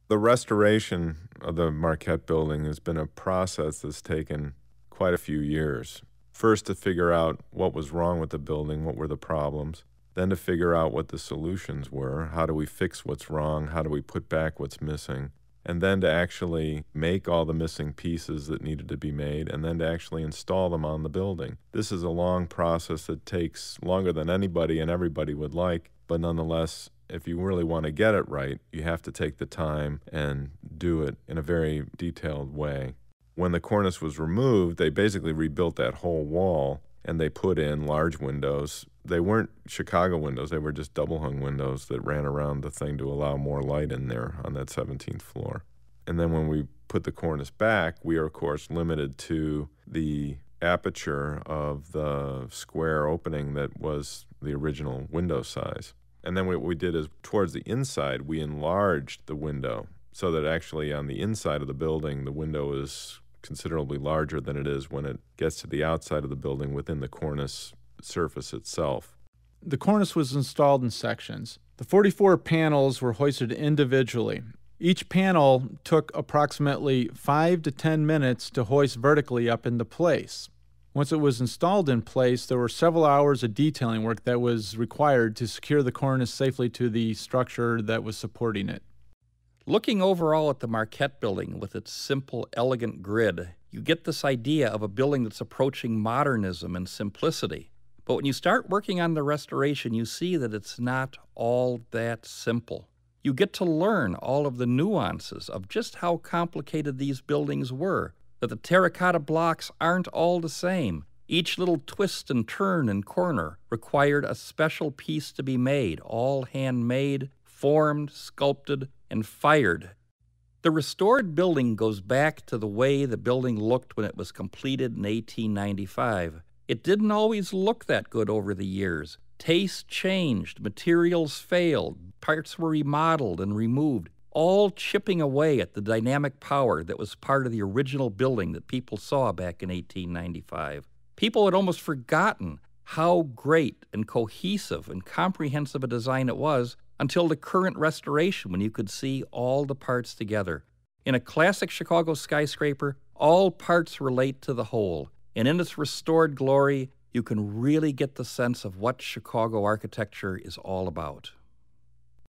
The restoration of the Marquette building has been a process that's taken quite a few years. First, to figure out what was wrong with the building, what were the problems, then to figure out what the solutions were. How do we fix what's wrong? How do we put back what's missing? And then to actually make all the missing pieces that needed to be made, and then to actually install them on the building. This is a long process that takes longer than anybody and everybody would like, but nonetheless, if you really want to get it right, you have to take the time and do it in a very detailed way. When the cornice was removed, they basically rebuilt that whole wall, and they put in large windows. They weren't Chicago windows, they were just double-hung windows that ran around the thing to allow more light in there on that 17th floor. And then when we put the cornice back, we are, of course, limited to the aperture of the square opening that was the original window size. And then what we did is, towards the inside, we enlarged the window so that actually on the inside of the building, the window is considerably larger than it is when it gets to the outside of the building within the cornice surface itself. The cornice was installed in sections. The 44 panels were hoisted individually. Each panel took approximately 5 to 10 minutes to hoist vertically up into place. Once it was installed in place, there were several hours of detailing work that was required to secure the cornice safely to the structure that was supporting it. Looking overall at the Marquette building with its simple, elegant grid, you get this idea of a building that's approaching modernism and simplicity. But when you start working on the restoration, you see that it's not all that simple. You get to learn all of the nuances of just how complicated these buildings were, that the terracotta blocks aren't all the same. Each little twist and turn and corner required a special piece to be made, all handmade, formed, sculpted, and fired. The restored building goes back to the way the building looked when it was completed in 1895. It didn't always look that good over the years. Taste changed, materials failed, parts were remodeled and removed, all chipping away at the dynamic power that was part of the original building that people saw back in 1895. People had almost forgotten how great and cohesive and comprehensive a design it was until the current restoration, when you could see all the parts together. In a classic Chicago skyscraper, all parts relate to the whole, and in its restored glory, you can really get the sense of what Chicago architecture is all about.